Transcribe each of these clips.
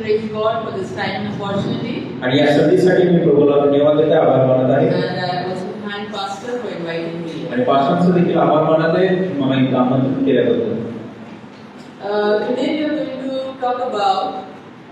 praise God for this time and opportunity. आणि या संधीसाठी मी प्रभूला धन्यवाद देते, आभार मानत आहे. And I also thank Pastor for inviting me. आणि पास्टरचं देखील आभार मानत आहे मला इथं आमंत्रित केल्याबद्दल. Today we are going to talk about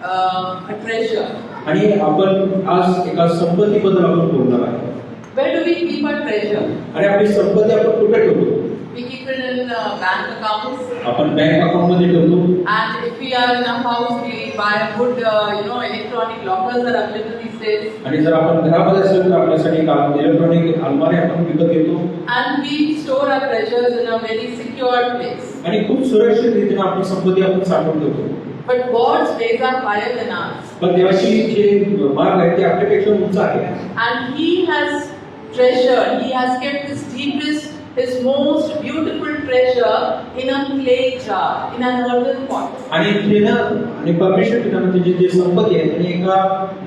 a treasure. आणि आपण आज एका संपत्तीबद्दल आपण बोलणार आहे. Where do we keep our treasure? आणि आपली संपत्ती आपण कुठे ठेवतो? We keep it in bank accounts. आपण बँक अकाउंट मध्ये ठेवतो. And if we are in a house, we buy good, electronic lockers are available these days. आणि जर आपण घरामध्ये असेल तर आपल्यासाठी इलेक्ट्रॉनिक अलमारी आपण विकत घेतो. And we store our treasures in a very secure place. आणि खूप सुरक्षित रीतीने आपली संपत्ती आपण साठवून ठेवतो. But God's ways are higher than ours. पण देवाची जे मार्ग आहे ते आपल्यापेक्षा उंच आहे. And He has treasured, He has kept His deepest, His most beautiful treasure in a clay jar, in an earthen pot. आणि आणि परमेश्वर पिताने जी संपत्ती आहे ती एका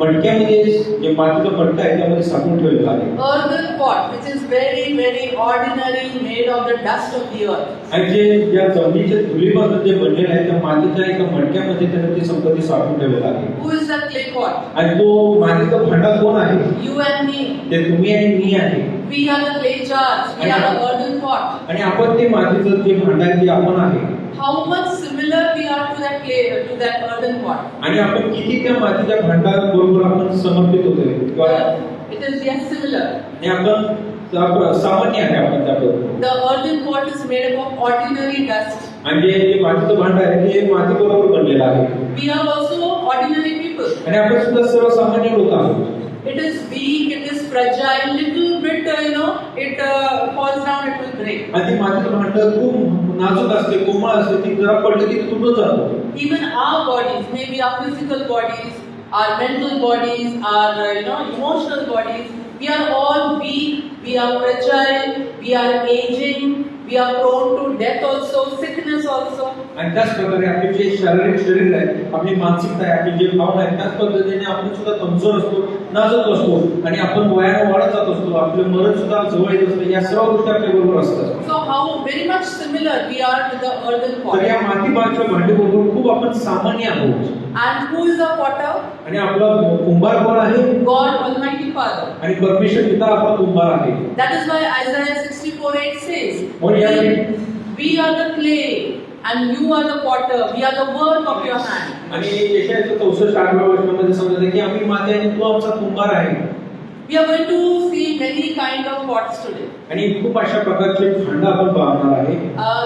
मडक्यामध्ये जे मातीचं मडकं आहे त्यामध्ये साठवून ठेवलेलं आहे. Earthen pot, which is very, very ordinary, made of the dust of the earth. आणि जे ज्या जमिनीच्या धुळीपासून जे बनलेलं आहे त्या मातीच्या एका मडक्यामध्ये त्याने ती संपत्ती साठवून ठेवलेली आहे. Who is that clay pot? आणि तो मातीचा भांडा कोण आहे? You and me. ते तुम्ही आणि मी आहे. We are the clay jars. We are the earthen pot. आणि आपण ते मातीचं जे भांडा आहे ते आपण आहे. How much similar we are to that clay, to that earthen pot? आणि आपण किती त्या मातीच्या भांड्याबरोबर आपण समर्पित होतोय किंवा It is yes similar. आणि आपण सामान्य आहे आपण त्याबरोबर. The earthen pot is made up of ordinary dust. आणि जे मातीचं भांड आहे ते मातीबरोबर बनलेलं आहे. We are also ordinary people. आणि आपण सुद्धा सर्वसामान्य लोक आहोत. It is weak, it is fragile, little bit, it falls down, it will break. आणि ती मातीचं भांड खूप नाजूक असते, कोमळ असते, ती जरा पडली की तुटून जातो. Even our bodies, maybe our physical bodies, our mental bodies, our emotional bodies, we are all weak, we are fragile, we are aging, we are prone to death also, sickness also. आणि त्याच प्रकारे आपले जे शारीरिक शरीर आहे, आपली मानसिकता आहे, आपली जे भावना आहे, त्याच पद्धतीने आपण सुद्धा कमजोर असतो, नाजूक असतो आणि आपण वयाने वाढत जात असतो, आपले मरण सुद्धा जवळ येत असते. या सर्व गोष्टी आपल्या बरोबर असतात. So how very much similar we are to the earthen pot. तर या मातीच्या भांड्याबरोबर खूप आपण सामान्य आहोत. And who is the potter? आणि आपला कुंभार कोण आहे? God Almighty Father. आणि परमेश्वर पिता आपला कुंभार आहे. That is why Isaiah 64:8 says, we are the clay and you are the potter, we are the work of your hand. आणि यशायाच्या 64व्या वचनामध्ये सांगतात की आम्ही माती आणि तू आमचा कुंभार आहे. We are going to see many kind of pots today. आणि खूप अशा प्रकारचे भांड आपण पाहणार आहे.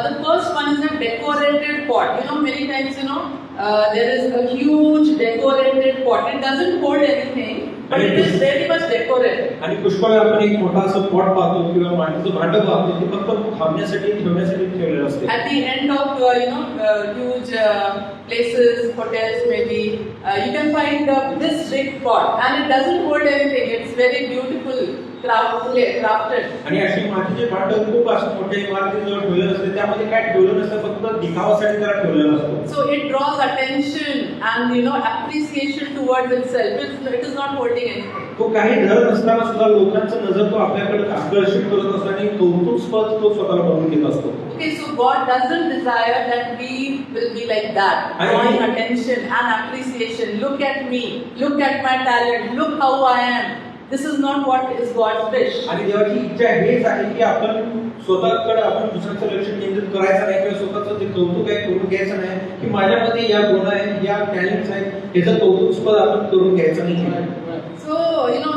The first one is a decorated pot. Many times there is a huge decorated pot. It doesn't hold anything, but it is very much decorated. आणि पुष्कळ आपण एक मोठा असं पॉट पाहतो किंवा मातीचं भांड पाहतो ते फक्त थांबण्यासाठी ठेवण्यासाठी ठेवलेलं असते. At the end of huge places, hotels maybe, you can find this big pot and it doesn't hold anything. It's very beautiful, crafted. आणि अशी मातीचे भांड खूप असं मोठे इमारतीजवळ ठेवलेलं असते, त्यामध्ये काय ठेवलं नसतं, फक्त दिखावासाठी त्याला ठेवलेलं असतं. So it draws attention and appreciation towards itself. It is not holding anything. तो काही धड नसताना सुद्धा लोकांचं नजर तो आपल्याकडे आकर्षित करत असतो आणि कौतुकस्पद तो स्वतःला बनवून घेत असतो. Okay, so God doesn't desire that we will be like that, drawing attention and appreciation. Look at me, look at my talent, look how I am. This is not what is God's wish. आणि देवाची इच्छा हेच आहे की आपण स्वतःकडे आपण दुसऱ्याचं लक्ष केंद्रित करायचं नाही किंवा स्वतःचं जे कौतुक आहे करून घ्यायचं नाही की माझ्यामध्ये या गुण आहेत, या टॅलेंट्स आहेत, याचं कौतुकस्पद आपण करून घ्यायचं नाही. So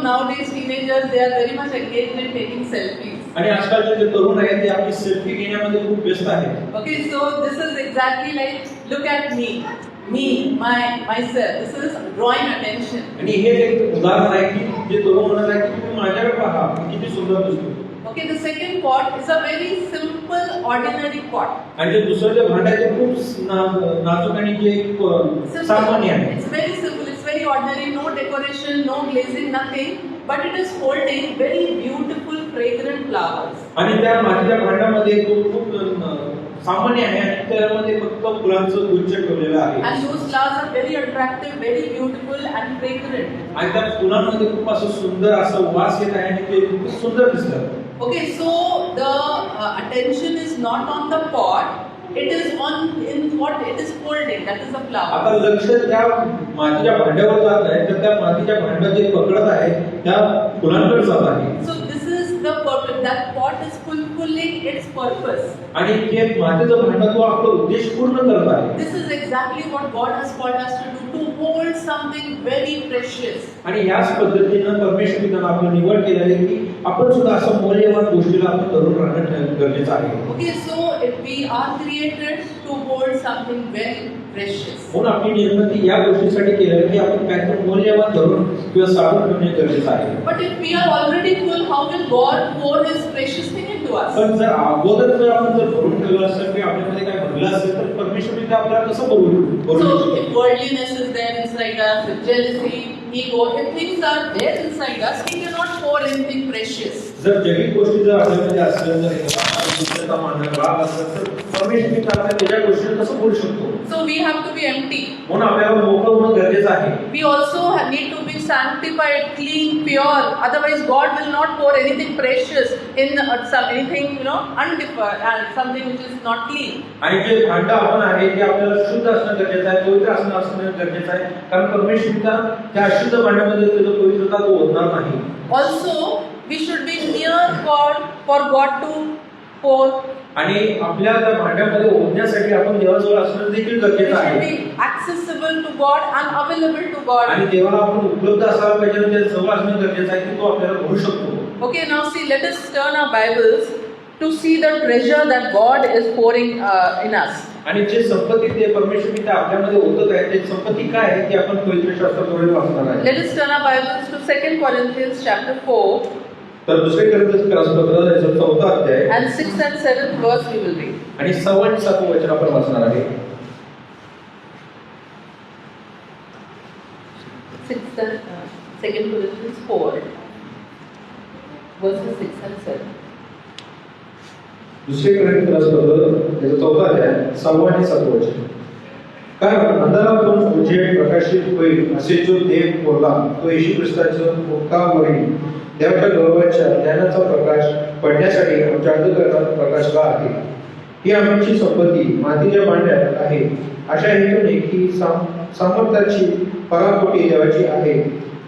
nowadays teenagers, they are very much engaged in taking selfies. आणि आजकालचे जे तरुण आहेत ते आपली सेल्फी घेण्यामध्ये खूप व्यस्त आहेत. Okay, so this is exactly like, look at me, myself. This is drawing attention. आणि हे एक उदाहरण आहे की जे तरुण म्हणत आहे की तुम्ही माझ्याकडे पहा किती सुंदर दिसतो. Okay, the second pot is a very simple, ordinary pot. आणि जे दुसरं जे भांड आहे ते खूप नाजूक आणि जे सामान्य आहे. It's very simple. It's very ordinary. No decoration, no glazing, nothing. But it is holding very beautiful, fragrant flowers. आणि त्या मातीच्या भांड्यामध्ये खूप सामान्य आहे आणि त्यामध्ये फक्त फुलांचं गुच्छ ठेवलेलं आहे. And those flowers are very attractive, very beautiful and fragrant. आणि त्या फुलांमध्ये खूप असं सुंदर असं वास येत आहे आणि ते खूप सुंदर दिसतात. Okay, so the attention is not on the pot, it is in what it is holding, that is the flower. आता लक्ष त्या मातीच्या भांड्यावर जात नाही, तर त्या मातीच्या भांड्यात जे पकडत आहे त्या फुलांकडे जात आहे. So this is the purpose. That pot is fulfilling its purpose. आणि ते मातीचं भांडं तो आपला उद्देश पूर्ण करत आहे. This is exactly what God has called us to do, to hold something very precious. आणि याच पद्धतीनं परमेश्वराने आपलं निवड केली आहे की आपण सुद्धा असं मौल्यवान गोष्टीला आपण धरून राहणं गरजेचं आहे. Okay, so if we are created to hold something very precious. म्हणून आपली निर्मिती या गोष्टीसाठी केली आहे की आपण काहीतरी मौल्यवान धरून किंवा साठवून ठेवणे गरजेचं आहे. But if we are already full, how will God pour His precious thing into us? पण जर अगोदर जर आपण जर भरून ठेवलं असेल की आपल्यामध्ये काय भरलं असेल तर परमेश्वराने ते आपल्याला कसं भरून So if worldliness is there inside us, if jealousy, ego, if things are there inside us, He cannot pour anything precious. जर जगी गोष्टी जर आपल्यामध्ये असल्या जर राग असेल तर परमेश्वराने आपल्याला त्याच्या गोष्टी कसं बोलू शकतो. So we have to be empty. म्हणून आपल्याला मोकळं होणं गरजेचं आहे. We also need to be sanctified, clean, pure. Otherwise, God will not pour anything precious in anything, undefiled and something which is not clean. आणि जे भांडं आपण आहे ते आपल्याला शुद्ध असणं गरजेचं आहे, पवित्र असणं गरजेचं आहे. कारण परमेश्वराच्या त्या अशुद्ध भांड्यामध्ये त्याचं पवित्रता तो ओतणार नाही. Also, we should be near God for God to pour. आणि आपल्या त्या भांड्यामध्ये ओतण्यासाठी आपण देवाजवळ असणं देखील We गरजेचं should आहे. be accessible to God and available to God. आणि देवाला आपण उपलब्ध असायला पाहिजे आणि त्याच्या जवळ असणं गरजेचं आहे की तो आपल्याला भरू शकतो. Okay, now see, let us turn our Bibles to see the treasure that God is pouring in us. आणि जे संपत्ती ते परमेश्वराने त्या आपल्यामध्ये ओतत आहे ते संपत्ती काय आहे ते आपण पवित्र शास्त्राद्वारे वाचणार आहे. Let us turn our Bibles to 2 Corinthians chapter 4. तर दुसरे कोरिंथीय पत्र त्याचा 4था अध्याय And 6th and 7th verse we will read. आणि 6 आणि 7 वचन आपण वाचणार आहे. 2 Corinthians 4 verses 6 and 7. दुसरे कोरिंथीय पत्र त्याचा 4था अध्याय 6 आणि 7 वचन. कारण अंधारातून उजेड प्रकाशित होईल असे जो देव बोलला तो येशू ख्रिस्ताच्या मुखावरील देवाच्या गौरवाच्या ज्ञानाचा प्रकाश पडण्यासाठी आमच्या अंधकारात प्रकाशला आहे. ही आमची संपत्ती मातीच्या भांड्यात आहे अशा हेतूने की सामर्थ्याची पराकोटी देवाची आहे,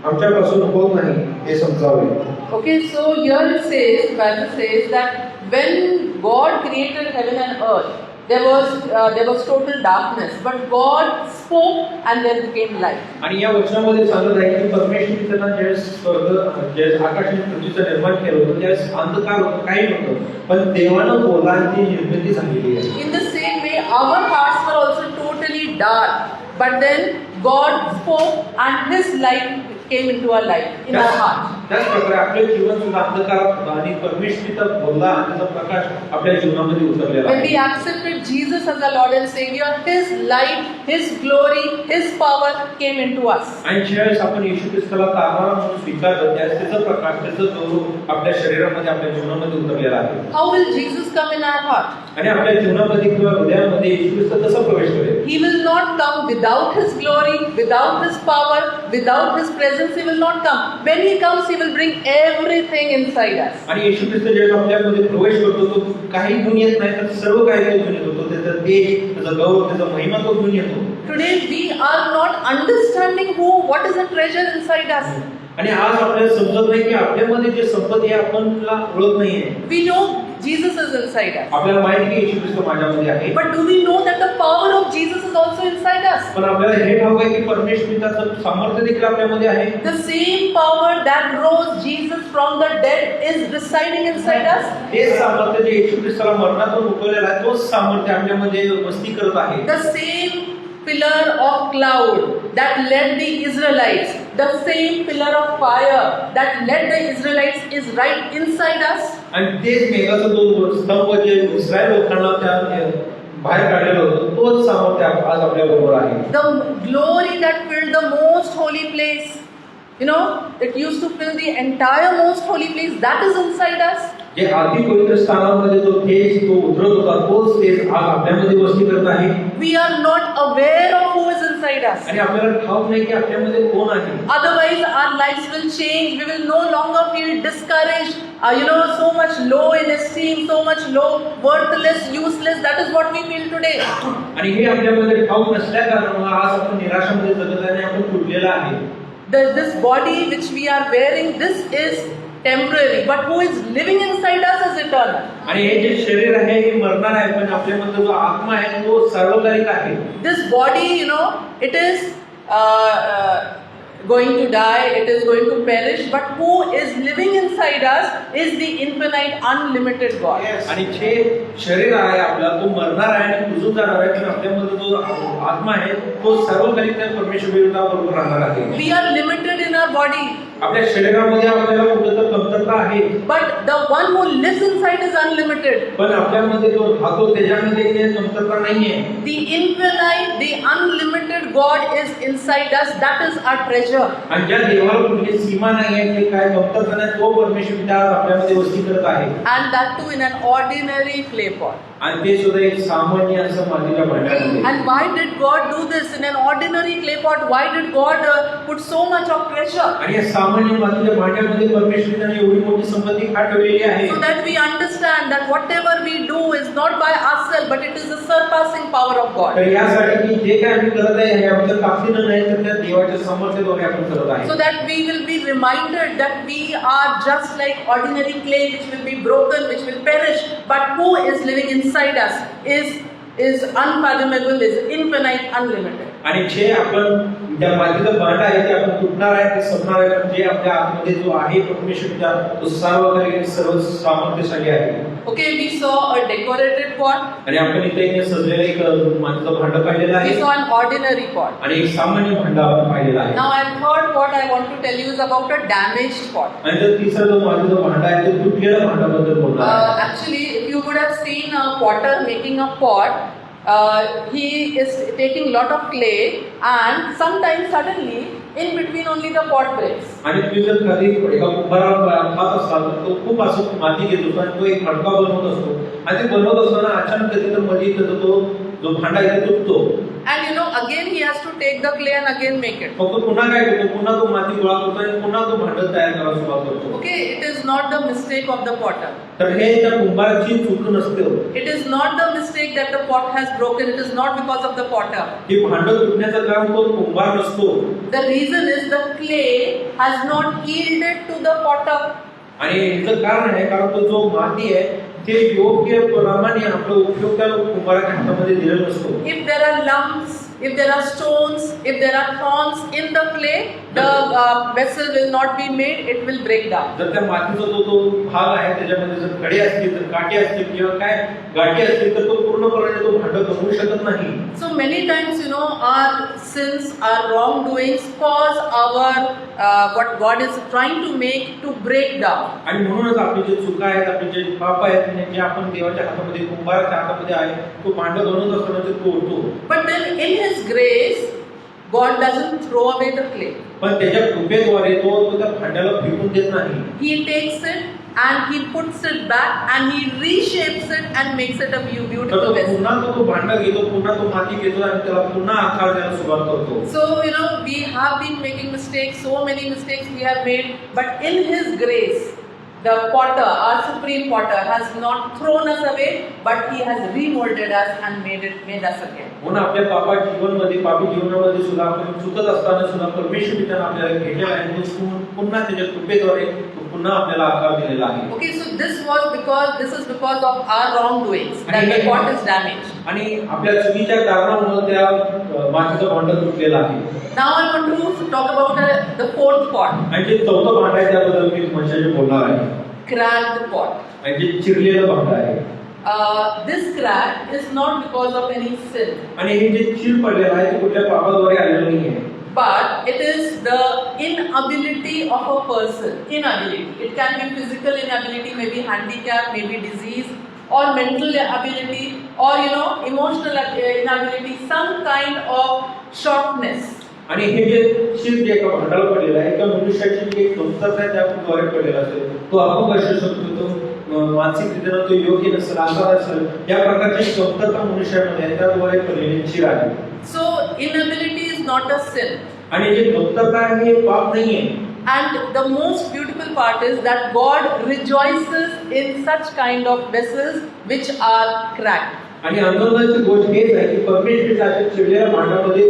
आमच्यापासून होत नाही हे समजावे. Okay, so here it says, Bible says that when God created heaven and earth, there was total darkness, but God spoke and there became light. आणि या वचनामध्ये सांगत आहे की परमेश्वराने त्यांना जे आकाश आणि पृथ्वीचं निर्माण केलं होतं त्यावेळेस अंधकार होतं, काही नव्हतं, पण देवानं बोलला आणि ती निर्मिती झालेली आहे. In the same way, our hearts were also totally dark, but then God spoke and His light came into our life, in our heart. त्याच प्रकारे आपले जीवन सुद्धा अंधकारात होतं आणि परमेश्वराचा बोलला आणि त्याचा प्रकाश आपल्या जीवनामध्ये उतरलेला When आहे. we accepted Jesus as our Lord and Savior, His light, His glory, His power came into us. आणि ज्यावेळेस आपण येशू ख्रिस्ताला तारणारा म्हणून स्वीकारलं त्यावेळेस त्याचा प्रकाश त्याचा गौरव आपल्या शरीरामध्ये आपल्या जीवनामध्ये उतरलेला आहे. How will Jesus come in our heart? आणि आपल्या जीवनामध्ये किंवा हृदयामध्ये येशू ख्रिस्त कसा प्रवेश करेल? He will not come without His glory, without His power, without His presence. He will not come. When He comes, He will bring everything inside us. आणि येशू ख्रिस्त ज्यावेळेस आपल्यामध्ये प्रवेश करतो तो काही घेऊन येत नाही तर सर्व काही घेऊन येतो. तो त्याचा तेज, त्याचा गौरव, त्याचा महिमा तो घेऊन येतो. Today we are not understanding what is the treasure inside us. आणि आज आपल्याला समजत नाही की आपल्यामध्ये जे संपत्ती आहे आपणला ओळख नाहीये. We know Jesus is inside us. आपल्याला माहिती की येशू ख्रिस्त माझ्यामध्ये आहे. But do we know that the power of Jesus is also inside us? पण आपल्याला हे ठाऊक आहे की परमेश्वराचं सामर्थ्य देखील आपल्यामध्ये आहे. The same power that rose Jesus from the dead is residing inside us. हे सामर्थ्य जे येशू ख्रिस्ताला मरणातून उठवलेलं आहे तोच सामर्थ्य आपल्यामध्ये वस्ती करत आहे. The same pillar of cloud that led the Israelites, the same pillar of fire that led the Israelites is right inside us. आणि तेच मेघाचा जो स्तंभ जे इस्रायल लोकांना त्या बाहेर काढलेलं होतं तोच सामर्थ्य आज आपल्या बरोबर आहे. The glory that filled the most holy place, it used to fill the entire most holy place, that is inside us. जे अति पवित्र स्थानामध्ये जो तेज तो उतरत होता तोच तेज आज आपल्यामध्ये वस्ती करत आहे. We are not aware of who is inside inside us. आणि आपल्याला ठाऊक नाही की आपल्यामध्ये कोण आहे. Otherwise, our lives will change. We will no longer feel discouraged, so much low in esteem, so much low, worthless, useless. That is what we feel today. आणि हे आपल्यामध्ये ठाऊक नसल्या कारणामुळे आज आपण निराशामध्ये जगत आहे आणि आपण तुटलेला आहे. This body which we are wearing, this is temporary, but who is living inside us is eternal. आणि हे जे शरीर आहे हे मरणार आहे, पण आपल्यामध्ये जो आत्मा आहे तो सार्वकालिक आहे. This body, it is going to die, it is going to perish, but who is living inside us is the infinite, unlimited God. आणि जे शरीर आहे आपला तो मरणार आहे आणि कुजून जाणार आहे, पण आपल्यामध्ये जो आत्मा आहे तो सार्वकालिक परमेश्वराबरोबर राहणार आहे. We are limited in our body. आपल्या शरीरामध्ये आपल्याला कुठेतरी कमतरता आहे. But the one who lives inside is unlimited. पण आपल्यामध्ये जो राहतो त्याच्यामध्ये काही कमतरता नाहीये. The infinite, the unlimited God is inside us. That is our treasure. आणि ज्या देवाला कुठली सीमा नाही आहे, ते काय कमतरता नाही, तो परमेश्वर त्या आपल्यामध्ये वस्ती करत आहे. And that too in an ordinary clay pot. आणि ते सुद्धा एक सामान्य असं मातीच्या भांड्यामध्ये. And why did God do this in an ordinary clay pot? Why did God put so much of treasure? आणि या सामान्य मातीच्या भांड्यामध्ये परमेश्वराने एवढी मोठी संपत्ती का ठेवलेली आहे? So that we understand that whatever we do is not by ourselves, but it is the surpassing power of God. तर यासाठी की जे काय आम्ही करत आहे हे आमच्या ताकदीने नाही, तर त्या देवाच्या सामर्थ्याद्वारे आपण करत आहे. So that we will be reminded that we are just like ordinary clay which will be broken, which will perish, but who is living inside us is unfathomable, is infinite, unlimited. आणि जे आपण त्या मातीचं भांड आहे ते आपण तुटणार आहे, ते संपणार आहे, पण जे आपल्या आतमध्ये जो आहे परमेश्वरचा तो सार्वकालिक सर्व सामर्थ्यशाली आहे. Okay, we saw a decorated pot. आणि आपण इथे सजलेलं एक मातीचं भांड पाहिलेलं आहे. We saw an ordinary pot. आणि एक सामान्य भांड आपण पाहिलेलं आहे. Now, our third pot I want to tell you is about a damaged pot. आणि तर तिसरा जो मातीचं भांड आहे ते तुटलेल्या भांड्याबद्दल बोलणार आहे. Actually, if you would have seen a potter making a pot, he is taking lot of clay, and sometimes suddenly in between only the pot breaks. आणि तुम्ही जर कधी एका कुंभाराला पाहत असाल तर तो खूप असं माती घेत असतो आणि तो एक मडका बनवत असतो, आणि ते बनवत असताना अचानक कधी तर मध्ये तो जो भांडा आहे तो तुटतो. And again he has to take the clay and again make it. मग तो पुन्हा काय करतो, पुन्हा तो माती गोळा करतो आणि पुन्हा तो भांड तयार करायला सुरुवात करतो. Okay, it is not the mistake of the potter. तर हे त्या कुंभाराची चूक नसते. It is not the mistake that the pot has broken. It is not because of the potter. हे भांड तुटण्याचं कारण तो कुंभार नसतो. The reason is the clay has not yielded to the potter. आणि याचं कारण आहे कारण तो जो माती आहे ते योग्य प्रमाणे आपला उपयोग त्या कुंभाराच्या हातामध्ये दिलेला नसतो. If there are lumps, if there are stones, if there are thorns in the clay, the vessel will not be made, it will break down. जर त्या मातीचा जो भाग आहे त्याच्यामध्ये जर कडे असतील, जर काटे असतील किंवा काय गाठी असतील तर तो पूर्णपणे तो भांड बनवू शकत नाही. So many times, our sins, our wrongdoings cause our what God is trying to make to break down. आणि म्हणूनच आपली जे चुका आहेत, आपले जे पाप आहेत, जे आपण देवाच्या हातामध्ये, कुंभाराच्या हातामध्ये आहे, तो भांड बनवत असताना ते तोडतो. But then in His grace, God doesn't throw away the clay. पण त्याच्या कृपेद्वारे तो त्या भांड्याला फेकून देत नाही. He takes it and He puts it back and He reshapes it and makes it a beautiful vessel. पुन्हा तो भांड घेतो, पुन्हा तो माती घेतो आणि त्याला पुन्हा आकार द्यायला सुरुवात करतो. So we have been making mistakes, so many mistakes we have made, but in His grace, the potter, our supreme potter, has not thrown us away, but He has remolded us and made us again. म्हणून आपल्या पापी जीवनामध्ये सुद्धा आपण चुकत असताना सुद्धा परमेश्वर त्याने आपल्याला घेतलेला आहे, तो पुन्हा त्याच्या कृपेद्वारे तो पुन्हा आपल्याला आकार दिलेला आहे. Okay, so this is because of our wrongdoings that the pot is damaged. आणि आपल्या चुकीच्या कारणामुळे त्या मातीचा भांड तुटलेला आहे. Now I want to talk about the fourth pot. आणि जे चौथं भांड आहे त्याबद्दल मी तुमच्याशी बोलणार आहे. Cracked pot. आणि जे चिरलेलं भांड आहे. This crack is not because of any sin. आणि हे जे चीर पडलेलं आहे ते कुठल्या पापाद्वारे आलेलं नाही आहे. But it is the inability of a person. Inability. It can be physical inability, maybe handicap, maybe disease, or mental ability, or emotional inability, some kind of shortness. आणि हे जे चीर जे एका भांडाला पडलेलं आहे, एका मनुष्याची जी एक कमतरता आहे त्याद्वारे पडलेला असेल, तो अपंग असू शकतो, तो मानसिकरित्या तो योग्य नसेल, आजार असेल, या प्रकारची कमतरता मनुष्यामध्ये आहे त्याद्वारे पडलेली चीर आहे. So inability is not a sin. आणि जे कमतरता आहे हे पाप नाहीये. And the most beautiful part is that God rejoices in such kind of vessels which are cracked. आणि आनंदाची गोष्ट हेच आहे की परमेश्वर अशा चिरलेल्या भांड्यामध्ये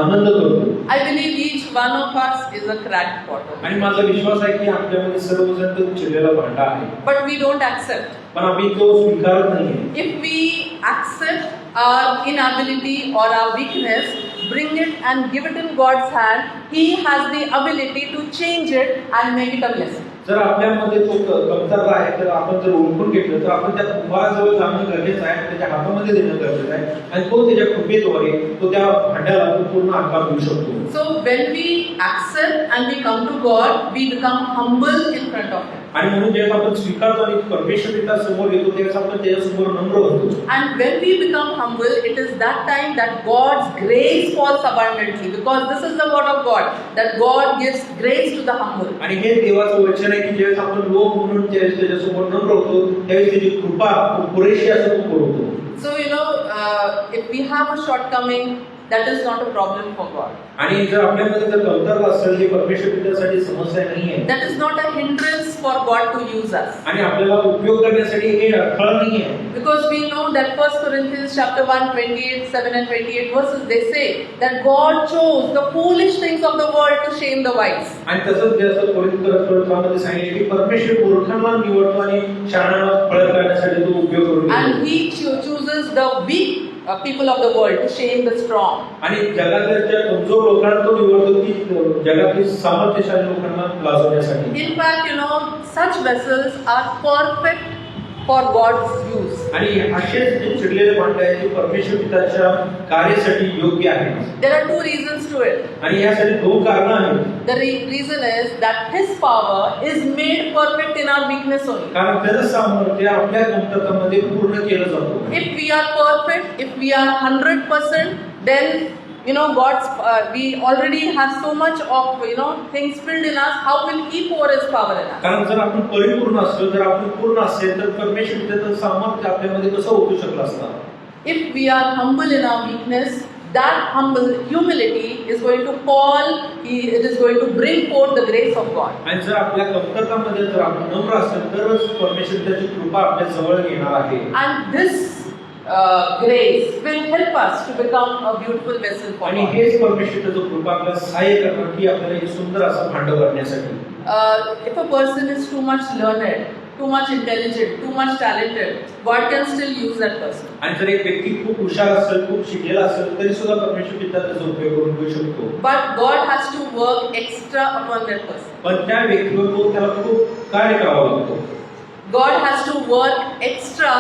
आनंद करतो. I believe each one of us is a cracked bottle. आणि माझा विश्वास आहे की आपल्यामध्ये सर्वजण तो चिरलेला भांडा आहे. But we don't accept. पण आम्ही तो स्वीकारत नाहीये. If we accept our inability or our weakness, bring it and give it in God's hand, He has the ability to change it and make it a blessing. जर आपल्यामध्ये तो कमतरता आहे तर आपण जर ओळखून घेतलं तर आपण त्या कुंभाराजवळ जाणं गरजेचं आहे, त्याच्या हातामध्ये देणं गरजेचं आहे आणि तो त्याच्या कृपेद्वारे तो त्या भांड्याला पूर्ण आकार देऊ शकतो. So when we accept and we come to God, we become humble in front of Him. आणि म्हणून जेव्हा आपण स्वीकारतो आणि परमेश्वराच्या समोर येतो तेव्हा आपण त्याच्या समोर नम्र होतो. And when we become humble, it is that time that God's grace falls abundantly, because this is the word of God, that God gives grace to the humble. आणि हे देवाचं वचन आहे की जेव्हा आपण लोक म्हणून त्याच्या समोर नम्र होतो त्यावेळी त्याची कृपा पुरेशी असं तो पुरवतो. So if we have a shortcoming, that is not a problem for God. आणि जर आपल्यामध्ये जर कमतरता असेल ही परमेश्वरासाठी समस्या नाहीये. That is not a hindrance for God to use us. आणि आपल्याला उपयोग करण्यासाठी हे अडथळा नाहीये. Because we know that 1 Corinthians chapter 1, 7 and 28 verses, they say that God chose the foolish things of the world to shame the wise. आणि तसंच जसं कोरिंथीमध्ये सांगितले की परमेश्वर मूर्खांना निवडतो आणि शहाण्यांना फळ करण्यासाठी तो उपयोग करतो. And He chooses the weak people of the world to shame the strong. आणि जगातल्या कमजोर लोकांना तो निवडतो की जगातील सामर्थ्यशाली लोकांना लाजवण्यासाठी. In fact, such vessels are perfect for God's use. आणि असेच जे चिरलेले भांडे आहेत ते परमेश्वर पित्याच्या कार्यासाठी योग्य आहेत. There are two reasons to it. आणि यासाठी दोन कारणं आहेत. The reason is that His power is made perfect in our weakness only. कारण त्याचं सामर्थ्य आपल्या कमतरतेमध्ये पूर्ण केलं जातं. If we are perfect, if we are 100%, then God's we already have so much of things filled in us. How will He pour His power in us? कारण जर आपण परिपूर्ण असलो, जर आपण पूर्ण असेल तर परमेश्वर त्याचं सामर्थ्य आपल्यामध्ये कसं होऊ शकलं असतं. If we are humble in our weakness, that humility is going to call, it is going to bring forth the grace of God. आणि जर आपल्या कमतरतेमध्ये जर आपण नम्र असेल तरच परमेश्वर त्याची कृपा आपल्या जवळ घेणार आहे. And this grace will help us to become a beautiful vessel for आणि God. हेच परमेश्वराचं कृपा आपल्याला सहाय्य करणार की आपल्याला एक सुंदर असं भांडं करण्यासाठी. If a person is too much learned, too much intelligent, too much talented, God can still use that person. आणि जर एक व्यक्ती खूप हुशार असेल, खूप शिकलेला असेल तरी सुद्धा परमेश्वर पिता त्याचा उपयोग करून घेऊ शकतो. But God has to work extra upon that person. पण त्या व्यक्तीवर त्याला खूप कार्य करावं लागतो. God has to work extra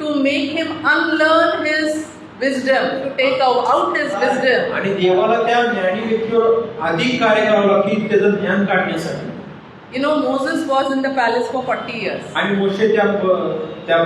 to make him unlearn his wisdom, to take out his wisdom. आणि देवाला त्या ज्ञानी व्यक्तीवर अधिक कार्य करावं लागतं त्याचं ज्ञान काढण्यासाठी. Moses was in the palace for 40 years. आणि मोशे त्या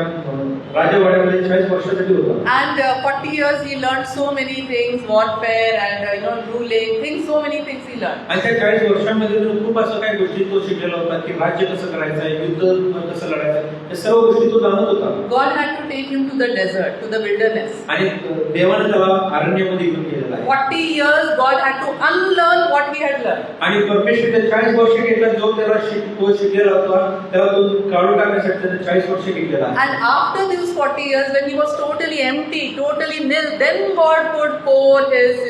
राजवाड्यामध्ये 40 वर्षासाठी होता. And 40 years he learned so many things, warfare and ruling, so many things he learned. आणि त्या 40 वर्षांमध्ये खूप असं काही गोष्टी तो शिकलेला होता की राज्य कसं करायचं आहे, युद्ध कसं लढायचं, हे सर्व गोष्टी तो जाणत होता. God had to take him to the desert, to the wilderness. आणि देवाने त्याला अरण्यामध्ये घेऊन गेलेला आहे. 40 years God had to unlearn what he had learned. आणि परमेश्वर 40 वर्ष घेतला जो त्याला तो शिकलेला होता त्याला तो काढून टाकण्यासाठी त्याने 40 वर्ष घेतलेला. And after these 40 years, when he was totally empty, totally nil, then God could pour his,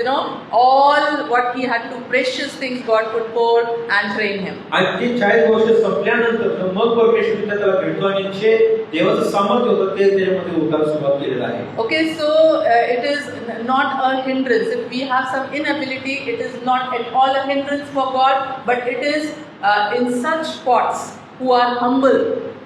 all what he had to, precious things God could pour and train him. आणि ती 40 वर्ष संपल्यानंतर मग परमेश्वर त्याला भेटतो आणि जे देवाचं सामर्थ्य होतं ते त्याच्यामध्ये उतार सुरुवात केलेला आहे. Okay, so it is not a hindrance. If we have some inability, it is not at all a hindrance for God, but it is in such spots who are humble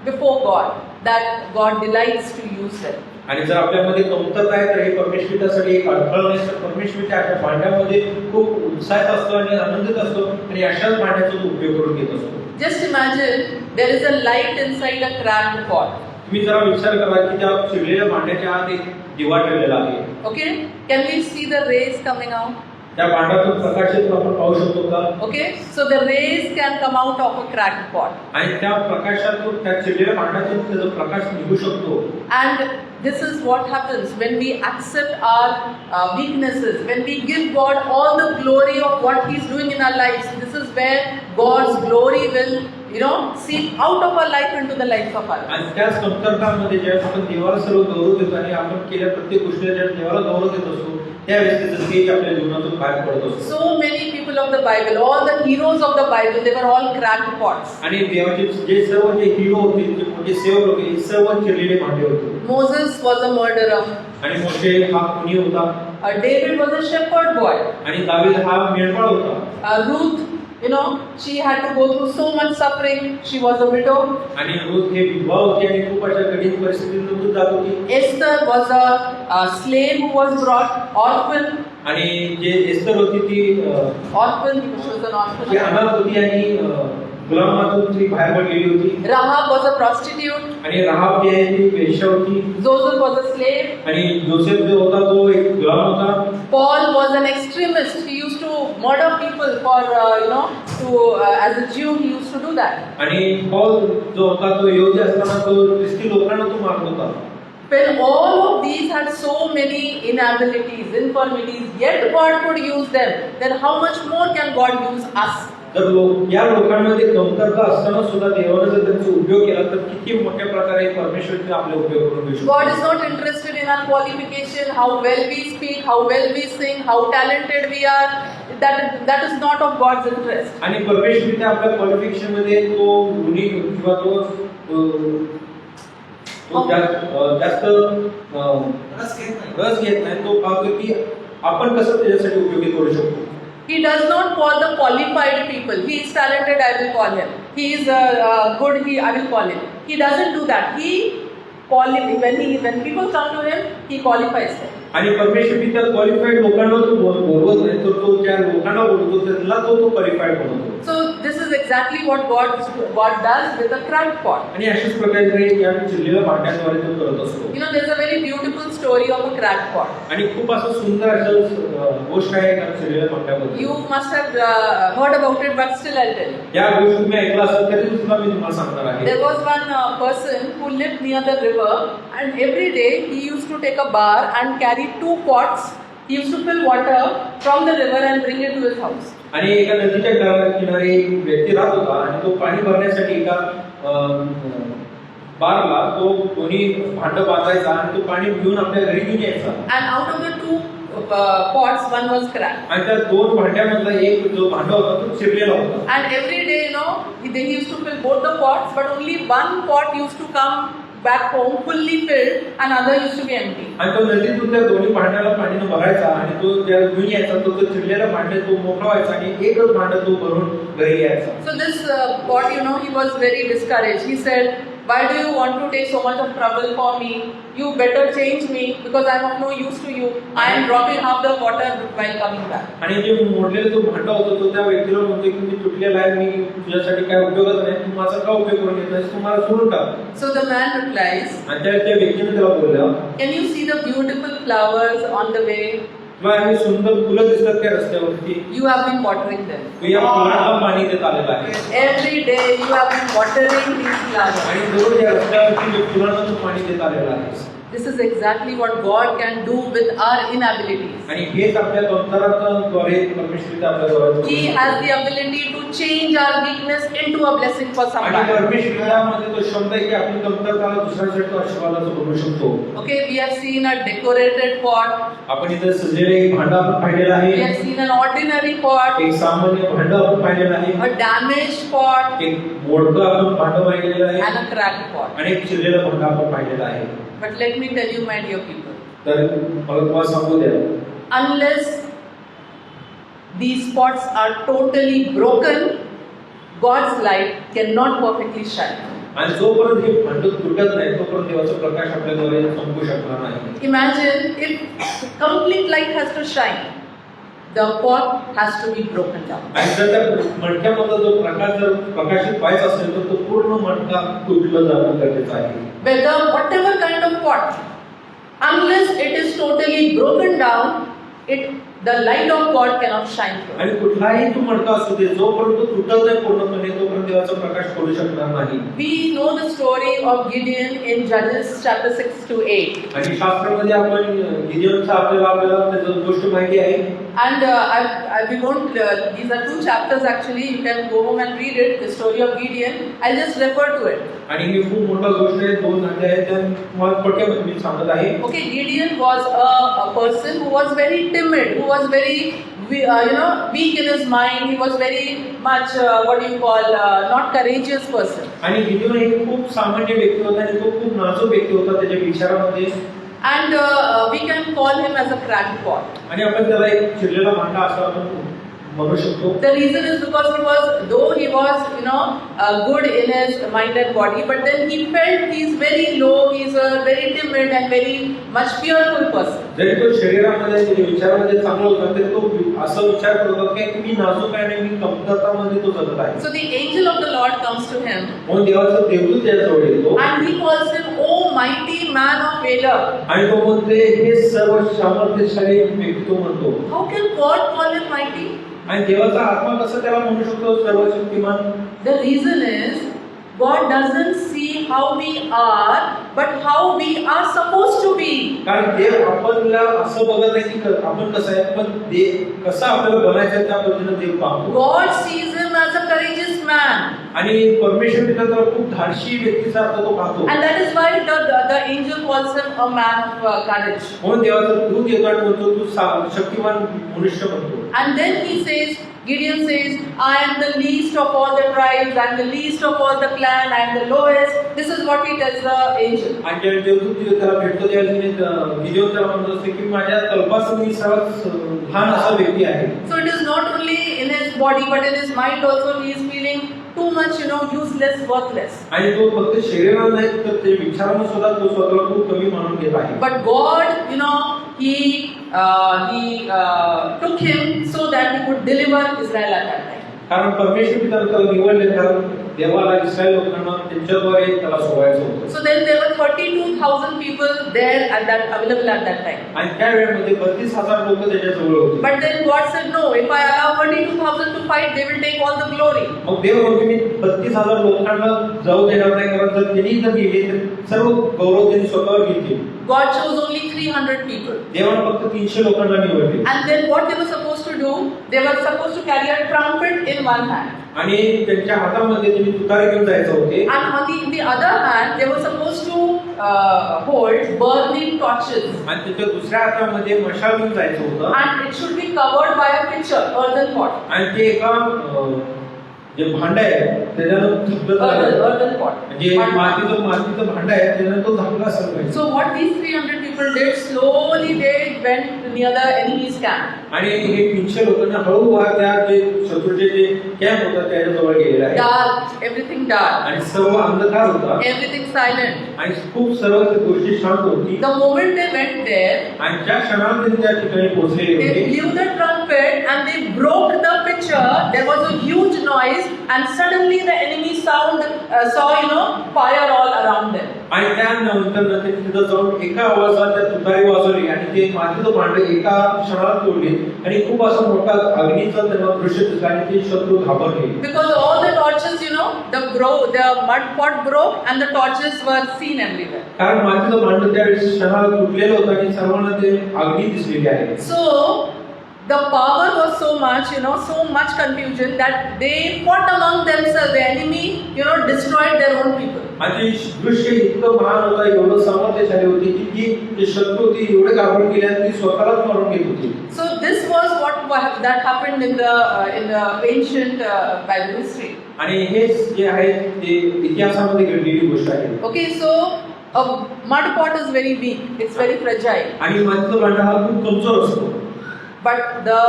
before God that God delights to use them. आणि जर आपल्यामध्ये कमतरता आहे तर हे परमेश्वरासाठी एक अडथळा नाही, तर परमेश्वर त्या भांड्यामध्ये खूप उत्साहित असतो आणि आनंदित असतो आणि अशाच भांड्याचा तो उपयोग करून घेत असतो. Just imagine there is a light inside a cracked pot. तुम्ही जरा विचार करा की त्या चिरलेल्या भांड्याच्या आत एक दिवा ठेवलेला आहे. Okay, can we see the rays coming out? त्या भांड्यातून प्रकाशातून आपण पाहू शकतो का? Okay, so the rays can come out of a cracked pot. आणि त्या प्रकाशातून त्या चिरलेल्या भांड्यातून त्याचा प्रकाश निघू शकतो. And this is what happens when we accept our weaknesses, when we give God all the glory of what He's doing in our lives. This is where God's glory will, seep out of our life into the life of others. आणि त्याच कमतरतांमध्ये ज्यावेळेस आपण देवाला सर्व गौरव देतो आणि आपण केलेल्या प्रत्येक गोष्टीला ज्या देवाला गौरव देत असतो, त्यावेळेस त्याचं तेज आपल्या जीवनातून बाहेर पडत असतो. So many people of the Bible, all the heroes of the Bible, they were all cracked pots. आणि देवाचे जे सर्व जे हिरो होते, जे मोठे सेवक होते, हे सर्व चिरलेले भांडे होते. Moses was a murderer. आणि मोशे हा खुनी होता. David was a shepherd boy. आणि दावीद हा मेंढपाळ होता. Ruth, she had to go through so much suffering. She was a widow. आणि रूथ हे विधवा होती आणि खूप अशा कठीण परिस्थितीतून जात होती. Esther was a slave who was brought orphan. आणि जे एस्तर होती ती orphan, she was an orphan. ती अनाथ होती आणि गुलामातून ती बाहेर पडलेली होती. Rahab was a prostitute. आणि राहाब जी आहे ती वेश्या होती. Joseph was a slave. आणि जोसेफ जो होता तो एक गुलाम होता. Paul was an extremist. He used to murder people for, as a Jew, he used to do that. आणि पौल जो होता तो यहूदी असताना तो ख्रिस्ती लोकांना तो मारत होता. When all of these had so many inabilities, infirmities, yet God could use them, then how much more can God use us? जर या लोकांमध्ये कमतरता असताना सुद्धा देवाने जर त्यांचा उपयोग केला तर किती मोठ्या प्रकारे परमेश्वराने आपले उपयोग करून घेऊ शकतो. God is not interested in our qualification, how well we speak, how well we sing, how talented we are. That is not of God's interest. आणि परमेश्वराने आपल्या क्वालिफिकेशन मध्ये तो गुणी किंवा तो जास्त रस घेत नाही. तो पाहतो की आपण कसं त्याच्यासाठी उपयोगी करू शकतो. He does not call the qualified people. He is talented, I will call him. He is good, I will call him. He doesn't do that. When people come to him, he qualifies them. आणि परमेश्वर त्या qualified लोकांना तो बोलवत नाही, तर तो ज्या लोकांना बोलवतो त्याला तो क्वालिफाईड बनवतो. So this is exactly what God does with a cracked pot. आणि अशाच प्रकारे या चिरलेल्या भांड्याद्वारे तो करत असतो. There's a very beautiful story of a cracked pot. आणि खूप असं सुंदर असं गोष्ट आहे या चिरलेल्या भांड्याबद्दल. You must have heard about it, but still I'll tell you. या गोष्टी तुम्ही ऐकला असेल तरी सुद्धा मी तुम्हाला सांगणार आहे. There was one person who lived near the river, and every day he used to take a bar and carry 2 pots. He used to fill water from the river and bring it to his house. आणि एका नदीच्या किनारी एक व्यक्ती राहत होता आणि तो पाणी भरण्यासाठी एका बारला तो दोन्ही भांड बांधायचा आणि तो पाणी घेऊन आपल्या घरी घेऊन यायचा. And out of the 2 pots, one was cracked. आणि त्या 2 भांड्यामधला एक जो भांड होता तो चिरलेला होता. And every day, he used to fill both the pots, but only one pot used to come back home fully filled, and other used to be empty. आणि तो नदीतून त्या दोन्ही भांड्याला पाणीने भरायचा आणि तो त्या घेऊन यायचा. तो चिरलेला भांड तो मोकळा व्हायचा आणि एकच भांड तो भरून घरी यायचा. So this pot, he was very discouraged. He said, "Why do you want to take so much of trouble for me? You better change me because I am of no use to you. I am dropping half the water while coming back." आणि जे मोडलेला तो भांड होता तो त्या व्यक्तीला म्हणतो की मी तुटलेला आहे, मी तुझ्यासाठी काय उपयोगच नाही, तू माझा का उपयोग करून घेत नाहीस, तू मला सोडून टाक. So the man replies, आणि त्या व्यक्तीने त्याला बोलला, "Can you see the beautiful flowers on the way? तुला हे सुंदर फुलं दिसतात त्या रस्त्यावरती, You have been watering them. तू या फुलांना पाणी देत आलेला आहे. Every day you have been watering these flowers." आणि दररोज या रस्त्यावरती फुलांना तू पाणी देत आलेला आहेस. This is exactly what God can do with our inabilities. आणि हेच आपल्या कमतरतांद्वारे परमेश्वर आपल्याला He has the ability to change our weakness into a blessing for आणि somebody. परमेश्वरामध्ये तो क्षमता आहे की आपली कमतरताला दुसऱ्यासाठी आशीर्वादाचं बनवू शकतो. Okay, we have seen a decorated pot. आपण इथे सजलेले एक भांड आपण पाहिलेलं We आहे. have seen an ordinary pot. एक सामान्य भांड आपण पाहिलेलं आहे. A damaged pot. एक मोडकं आपण भांड पाहिलेलं आहे. And a cracked pot. आणि एक चिरलेलं भांड आपण पाहिलेलं आहे. But let me tell you, my dear people, तर मला तुम्हाला सांगू द्या, unless these pots are totally broken, God's light cannot perfectly shine. आणि जोपर्यंत हे भांड तुटत नाही तोपर्यंत देवाचा प्रकाश आपल्याद्वारे चमकू शकणार नाही. Imagine if complete light has to shine, the pot has to be broken down. आणि जर त्या मडक्यामधला जो प्रकाश जर प्रकाशित व्हायचा असेल तर तो पूर्ण मडका तुटला जाणं गरजेचं आहे. Whatever kind of pot, unless it is totally broken down, it the light of God cannot shine through. आणि कुठलाही तो मडका असू दे, जोपर्यंत तुटत नाही पूर्णपणे तोपर्यंत देवाचा प्रकाश पडू शकणार नाही. We know the story of Gideon in Judges chapter 6 to 8. आणि शास्त्रामध्ये आपण गिदियोनचा आपल्याला त्याची गोष्ट माहिती आहे. And we won't, these are 2 chapters actually, you can go home and read it, the story of Gideon. I'll just refer to it. आणि ही खूप मोठा गोष्ट आहे, 2 अध्याय आहेत, त्या मला थोडक्यात मी सांगत आहे. Okay, Gideon was a person who was very timid, who was very weak in his mind. He was very much what you call not courageous person. आणि गिदियोन हे खूप सामान्य व्यक्ती होता आणि तो खूप नाजूक व्यक्ती होता त्याच्या विचारामध्ये. And we can call him as a crackpot. आणि आपण त्याला एक चिरलेला भांडा असं आपण म्हणू शकतो. The reason is because though he was good in his mind and body, but then he felt he is very low, he is a very timid and very much fearful person. जरी तो शरीरामध्ये त्याच्या विचारामध्ये चांगला होता तरी तो असा विचार करत होता की मी नाजूक आहे आणि मी कमतरतामध्ये तो जगत आहे. So the angel of the Lord comes to him. म्हणून देवाचा देवदूत त्याच्याजवळ येतो. And he calls him, "Oh mighty man of valor." आणि तो म्हणते हे सर्व सामर्थ्यशाली व्यक्ती तो म्हणतो. How can God call him mighty? आणि देवाचा आत्मा कसं त्याला म्हणू शकतो सर्वशक्तिमान? The reason is God doesn't see how we are, but how we are supposed to be. कारण देव आपल्याला असं बघत नाही की आपण कसं आहे, पण देव कसं आपल्याला बनायचं त्या पद्धतीने देव पाहतो. God sees him as a courageous man. आणि परमेश्वर त्याला खूप धाडशी व्यक्तीसारखा तो पाहतो. And that is why the angel calls him a man of courage. म्हणून देवाचा दूत येतो आणि म्हणतो तू शक्तिमान मनुष्य बनतो. And then he says, Gideon says, I am the least of all the tribes, I am the least of all the clan, I am the lowest. This is what he tells the angel. आणि जेव्हा देवदूत त्याला भेटतो त्यावेळेस गिदियोन त्याला म्हणत असते की माझ्या कल्पासून मी सर्वात लहान असा व्यक्ती आहे. So it is not only in his body but in his mind also he is feeling too much useless, worthless. आणि तो फक्त शरीराला नाही तर ते विचारांना सुद्धा तो स्वतःला खूप कमी मानून घेत आहे. But God, he took him so that he could deliver Israel at that time. कारण परमेश्वर त्याला निवडले कारण देवाला इस्रायल लोकांना त्यांच्याद्वारे त्याला सोडायचं होतं. So then there were 32,000 people there available at that time. आणि त्या वेळेमध्ये 32,000 लोक त्याच्याजवळ होते. But then God said, no, if I allow 32,000 to fight, they will take all the glory. मग देव म्हणतो मी 32,000 लोकांना जाऊ देणार नाही कारण जर त्यांनी जर गेले तर सर्व गौरव त्यांनी स्वतःवर घेतले. God chose only 300 people. देवाने फक्त 300 लोकांना निवडले. And then what they were supposed to do, they were supposed to carry a trumpet in one hand. आणि त्यांच्या हातामध्ये त्यांनी तुतारी घेऊन जायचं होते. And on the other hand, they were supposed to hold burning torches. आणि त्याच्या दुसऱ्या हातामध्ये मशाल घेऊन जायचं होतं. And it should be covered by a pitcher, earthen pot. आणि ते एका जे भांड आहे त्याच्यानं Earthen pot. म्हणजे मातीचं भांड आहे त्यानं तो झाकला असायला पाहिजे. So what these 300 people did, slowly they went near the enemy's camp. आणि हे 300 लोकांना हळूवार त्या जे शत्रूचे जे कॅम्प होता त्याच्याजवळ गेलेला आहे. Dark, everything dark. आणि सर्व अंधकार होता. Everything silent. आणि खूप सर्व गोष्टी शांत होती. The moment they went there, आणि ज्या क्षणात त्यांनी त्या ठिकाणी पोहोचले they होते blew the trumpet and they broke the pitcher. There was a huge noise and suddenly the enemy saw fire all around them. आणि त्यानंतर त्यांनी तिथं जाऊन एका आवाजात त्या तुतारी वाजवली आणि ते मातीचं भांड एका क्षणात तोडले आणि खूप असा मोठा अग्नीचा त्यांना दृश्य दिसला आणि ते शत्रू घाबरले. Because all the torches, the mud pot broke and the torches were seen everywhere. कारण मातीचं भांड त्यावेळेस क्षणाला तुटलेलं होतं आणि सर्वांना ते अग्नी दिसलेली आहे. So the power was so much confusion that they fought among themselves. The enemy, destroyed their own people. आणि दृश्य इतकं महान होतं, एवढं सामर्थ्यशाली होती की ती शत्रू होती एवढे घाबरून गेले आणि ती स्वतःलाच मारून घेत होती. So this was what that happened in the ancient Bible history. आणि हेच जे आहे ते इतिहासामध्ये घडलेली गोष्ट आहे. Okay, so a mud pot is very weak. It's very fragile. आणि मातीचा भांडा हा खूप कमजोर असतो. But the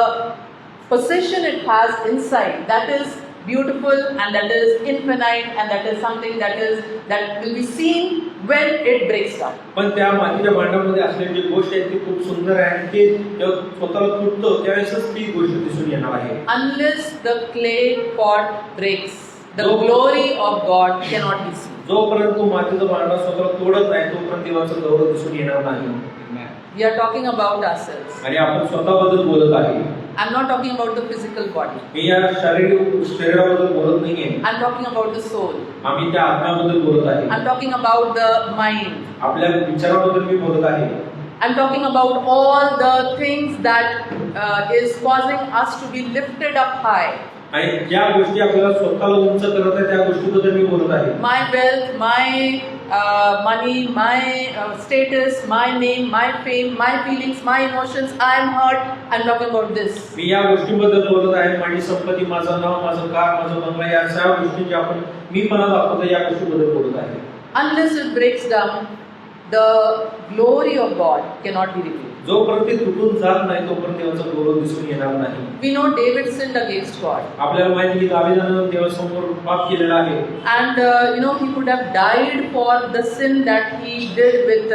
possession it has inside, that is beautiful and that is infinite and that is something that will be seen when it breaks down. पण त्या मातीच्या भांड्यामध्ये असलेली जी गोष्ट आहे ती खूप सुंदर आहे आणि ते जेव्हा स्वतःला तुटतं त्यावेळेसच ती गोष्ट दिसून येणार आहे. Unless the clay pot breaks, the glory of God cannot be seen. जोपर्यंत मातीचं भांडा स्वतःला तोडत नाही तोपर्यंत देवाचं गौरव दिसून येणार नाही. We are talking about ourselves. आणि आपण स्वतःबद्दल बोलत आहे. I'm not talking about the physical body. मी या शरीराबद्दल बोलत नाहीये. I'm talking about the soul. आम्ही त्या आत्म्याबद्दल बोलत आहे. I'm talking about the mind. आपल्या विचाराबद्दल मी बोलत आहे. I'm talking about all the things that is causing us to be lifted up high. आणि ज्या गोष्टी आपल्याला स्वतःला उंच करत आहे त्या गोष्टीबद्दल मी बोलत आहे. My wealth, my money, my status, my name, my fame, my feelings, my emotions, I am hurt. I'm talking about this. मी या गोष्टींबद्दल बोलत आहे. माझी संपत्ती, माझं नाव, माझं कार, माझं बंगला, या सगळ्या गोष्टी ज्या आपण मी पणा दाखवतो या गोष्टीबद्दल बोलत आहे. Unless it breaks down, the glory of God cannot be revealed. जोपर्यंत ते तुटून जात नाही तोपर्यंत देवाचा गौरव दिसून येणार नाही. We know David sinned against God. आपल्याला माहिती की दावीदानं देवासमोर पाप केलेलं आहे. And he could have died for the sin that he did with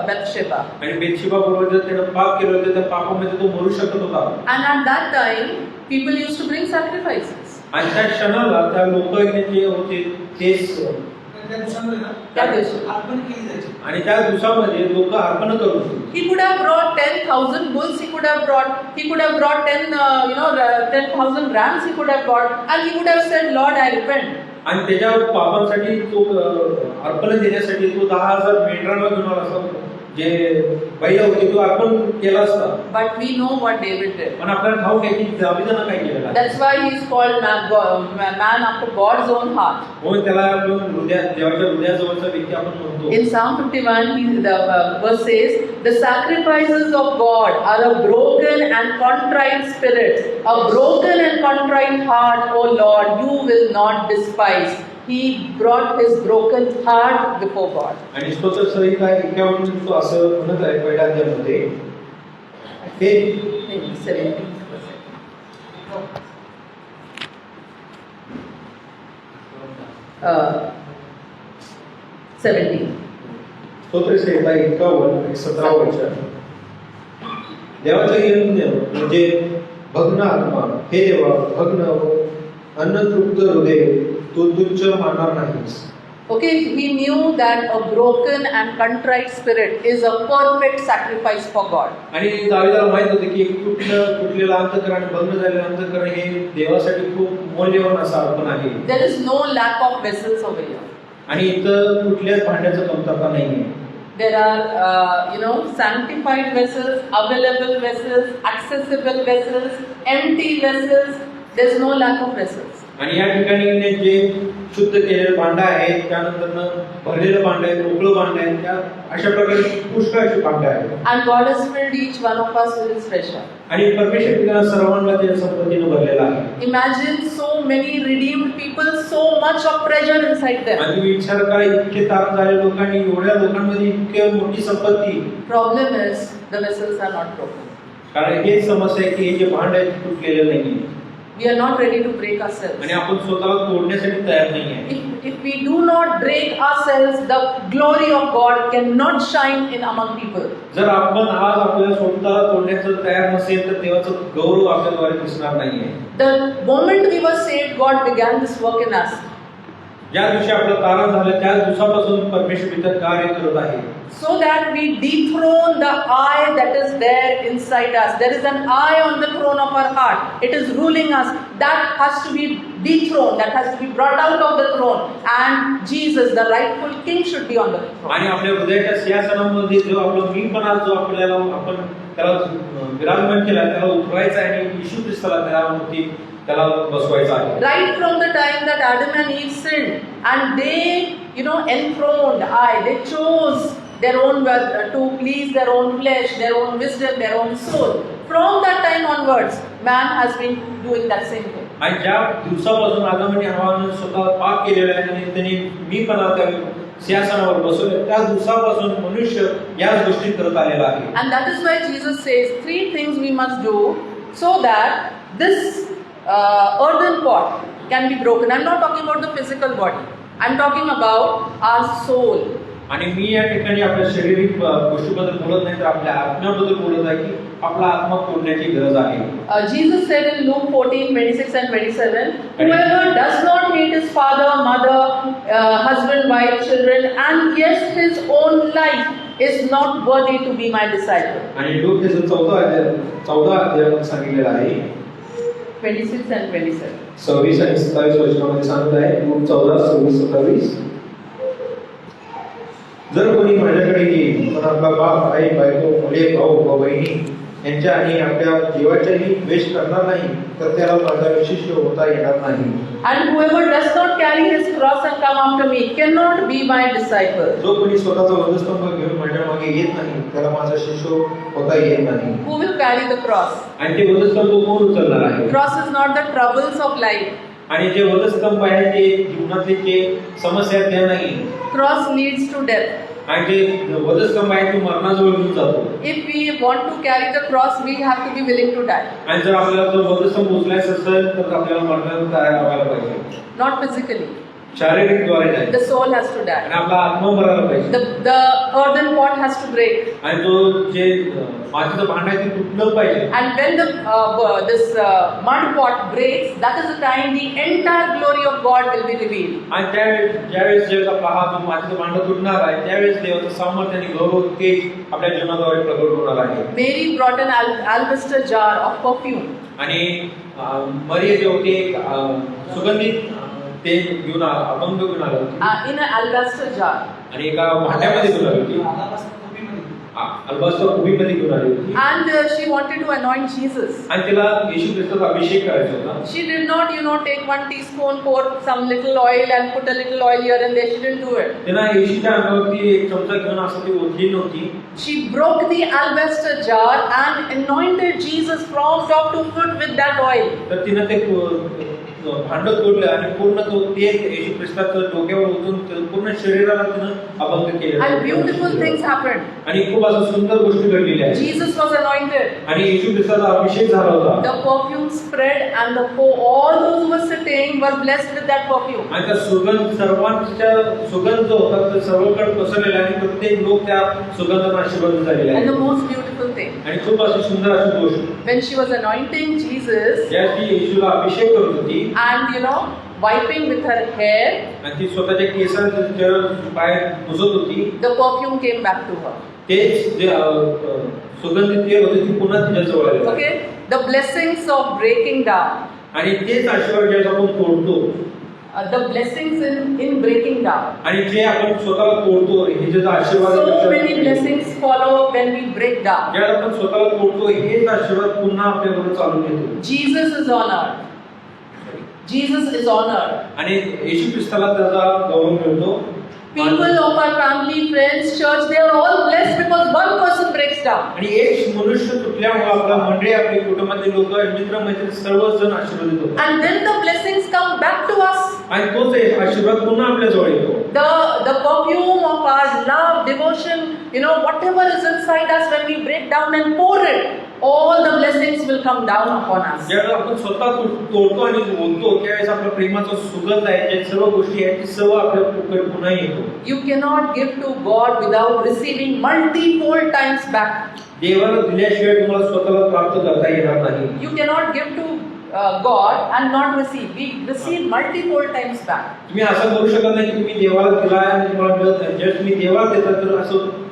Bathsheba. आणि बेतशेबा बरोबर जर त्यानं पाप केलं होतं त्या पापामध्ये तो मरू शकत होता. And at that time, people used to bring sacrifices. आणि त्या क्षणाला त्या लोक जे होते तेच त्या दिवशी. आणि त्या दिवसामध्ये लोक अर्पण करत होते. He could have brought 10,000 bulls. He could have brought 10,000 rams. He could have brought, and he would have said, "Lord, I repent." आणि त्याच्या पापांसाठी तो अर्पण देण्यासाठी तो 10,000 मेंढरांना घेऊन आला असता. जे बैल होते तो अर्पण केला असता. But we know what David did. पण आपल्याला ठाऊक आहे की दावीदानं काय केलेलं आहे. That's why he is called man after God's own heart. म्हणून त्याला आपण देवाच्या हृदयाजवळचा व्यक्ती आपण म्हणतो. In Psalm 51, the verse says, "The sacrifices of God are a broken and contrite spirit, a broken and contrite heart, O Lord, you will not despise." He brought his broken heart before God. आणि स्तोत्र संहिता 51 तो असं म्हणत आहे पहिल्या अध्यायामध्ये हे 17. स्तोत्र संहिता 51 17 वचन. देवाचं यज्ञ म्हणजे भग्न आत्मा, हे देवा भग्न अन्नतृप्त हृदय तो तुच्छ मानणार नाहीस. Okay, he knew that a broken and contrite spirit is a perfect sacrifice for God. आणि दावीदाला माहित होते की तुटलेलं अंतःकरण आणि भग्न झालेलं अंतःकरण हे देवासाठी खूप मौल्यवान असं अर्पण आहे. There is no lack of vessels over here. आणि इथं कुठल्याच भांड्याचं कमतरता नाहीये. There are, sanctified vessels, available vessels, accessible vessels, empty vessels. There is no lack of vessels. आणि या ठिकाणी जे शुद्ध केलेलं भांड आहे, त्यानंतर भरलेलं भांड आहे, मोकळं भांड आहे, त्या अशा प्रकारे पुष्कळ अशी भांड आहेत. And God has filled each one of us with His treasure. आणि परमेश्वर आपल्याला सर्वांना त्या संपत्तीने भरलेला आहे. Imagine so many redeemed people, so much of treasure inside them. आणि विचार करा इतके तारण झालेले लोकांनी, एवढ्या लोकांमध्ये इतकी मोठी संपत्ती. Problem is the vessels are not broken. कारण हे समस्या आहे की हे जे भांड आहे ते तुटलेलं नाहीये. We are not ready to break ourselves. आणि आपण स्वतःला तोडण्यासाठी तयार नाहीये. If we do not break ourselves, the glory of God cannot shine in among people. जर आपण आज आपल्या स्वतःला तोडण्याचं तयार नसेल तर देवाचं गौरव आपल्याद्वारे दिसणार नाहीये. The moment we were saved, God began this work in us. ज्या दिवशी आपलं तारण झालं त्या दिवसापासून परमेश्वर इथं कार्य करत आहे. So that we dethrone the I that is there inside us. There is an I on the throne of our heart. It is ruling us. That has to be dethroned. That has to be brought out of the throne. And Jesus, the rightful King, should be on the throne. आणि आपल्या हृदयाच्या सिंहासनामध्ये जो आपला मीपणा जो आपल्याला आपण त्याला विराजमान केला त्याला उतरवायचा आहे आणि येशू ख्रिस्ताला त्याला बसवायचं आहे. Right from the time that Adam and Eve sinned and they enthroned I, they chose their own to please their own flesh, their own wisdom, their own soul. From that time onwards, man has been doing that same thing. आणि ज्या दिवसापासून आदम आणि हव्वाने स्वतः पाप केलेला आहे आणि त्यांनी मीपणा त्या सिंहासनावर बसवले त्या दिवसापासून मनुष्य याच गोष्टी करत आलेला आहे. And that is why Jesus says 3 things we must do so that this earthen pot can be broken. I'm not talking about the physical body. I'm talking about our soul. आणि मी या ठिकाणी आपल्या शारीरिक गोष्टीबद्दल बोलत नाही तर आपल्या आत्म्याबद्दल बोलत आहे की आपला आत्मा तोडण्याची गरज आहे. Jesus said in Luke 14:26 and 27, whoever does not hate his father, mother, husband, wife, children, and yes, his own life, is not worthy to be my disciple. आणि लूक त्याचं 14 अध्यायात सांगितलेलं आहे 26 and 27. 26 आणि 27 वचनामध्ये सांगत आहे लूक 14, 26, 27. जर कोणी माझ्याकडे येईल पण आपला बाप, आई, बायको, मुले, भाऊ व बहिणी यांच्या आणि आपल्या जीवाच्याही द्वेष करणार नाही तर त्याला माझा शिष्य होता येणार नाही. And whoever does not carry his cross and come after me cannot be my disciple. जो कोणी स्वतःचा वधस्तंभ घेऊन माझ्या मागे येत नाही त्याला माझा शिष्य होता येत नाही. Who will carry the cross? आणि ते वधस्तंभ कोण उचलणार आहे? Cross is not the troubles of life. आणि जे वधस्तंभ आहे ते जीवनातले जे समस्या आहेत त्या नाही. Cross leads to death. आणि जे वधस्तंभ आहे तो मरणाजवळ घेऊन जातो. If we want to carry the cross, we have to be willing to die. आणि जर आपल्याला तो वधस्तंभ उचलायचा असेल तर आपल्याला मरणाला तयार व्हायला पाहिजे. Not physically. शारीरिक द्वारे नाही. The soul has to die. आणि आपला आत्मा मरायला पाहिजे. The earthen pot has to break. आणि तो जे मातीचं भांड आहे ते तुटलं पाहिजे. And when this mud pot breaks, that is the time the entire glory of God will be revealed. आणि ज्यावेळेस जे आपला हा जो मातीचं भांड तुटणार आहे त्यावेळेस देवाचं सामर्थ्य आणि गौरव तेज आपल्या जीवनाद्वारे प्रगट होणार आहे. Mary brought an alabaster jar of perfume. आणि मरिया जे होते सुगंधित ते घेऊन अभंग घेऊन आले होते. In an alabaster jar. आणि एका भांड्यामध्ये घेऊन आली होती. अल्बास्टर कुबीमध्ये घेऊन आली होती. And she wanted to anoint Jesus. आणि तिला येशू ख्रिस्ताचा अभिषेक करायचा होता. She did not, take 1 teaspoon, pour some little oil and put a little oil here and there. She didn't do it. तिला येशूच्या अंगावरती एक चमचा घेऊन असं ती ओतली नव्हती. She broke the alabaster jar and anointed Jesus from top to foot with that oil. तर तिनं ते भांड तोडलं आणि पूर्ण तो तेल येशू ख्रिस्ताच्या डोक्यावर ओतून पूर्ण शरीराला तिनं अभंग केलं. And beautiful things happened. आणि खूप असं सुंदर गोष्टी घडलेल्या आहेत. Jesus was anointed. आणि येशू ख्रिस्ताचा अभिषेक झाला होता. The perfume spread and all those who were sitting were blessed with that perfume. आणि त्या सर्वांच्या सुगंध जो होता तो सर्वकडे पसरलेला आणि प्रत्येक लोक त्या सुगंधाने आशीर्वादित झालेले आहेत. And the most beautiful thing, आणि खूप अशी सुंदर अशी गोष्ट when she was anointing Jesus ज्या ती येशूला अभिषेक करत होती and wiping with her hair, आणि ती स्वतःच्या केसांचं पाय पुसत होती, the perfume came back to her. तेच जे सुगंधित तेल होते ती पुन्हा तिच्या जवळ आले. Okay, the blessings of breaking down. आणि तेच आशीर्वाद जे आपण तोडतो, The blessings in breaking down. आणि जे आपण स्वतःला तोडतो हे जे आशीर्वाद So many blessings follow when we break down. ज्या आपण स्वतःला तोडतो हेच आशीर्वाद पुन्हा आपल्यावर चालू येतो. Jesus is honored. Jesus is honored. आणि येशू ख्रिस्ताला त्याचा गौरव मिळतो. People of our family, friends, church, they are all blessed because one person breaks down. आणि एक मनुष्य तुटल्यामुळे आपला मंडळी, आपले कुटुंबातील लोक, मित्र मैत्रीण सर्वजण आशीर्वादित होतात. And then the blessings come back to us. आणि तोच आशीर्वाद पुन्हा आपल्या जवळ येतो. The perfume of our love, devotion, whatever is inside us, when we break down and pour it, all the blessings will come down upon us. ज्यावेळेस आपण स्वतः तोडतो आणि बोलतो त्यावेळेस आपल्या प्रेमाचा सुगंध आहे, ज्या सर्व गोष्टी आहेत ते सर्व आपल्याकडे पुन्हा येतो. You cannot give to God without receiving multifold times back. देवाला दिल्याशिवाय तुम्हाला स्वतःला प्राप्त करता येणार नाही. You cannot give to God and not receive. We receive multifold times back. तुम्ही असं करू शकत नाही की तुम्ही देवाला दिला आणि तुम्हाला मिळत नाही. जर तुम्ही देवाला देता तर असं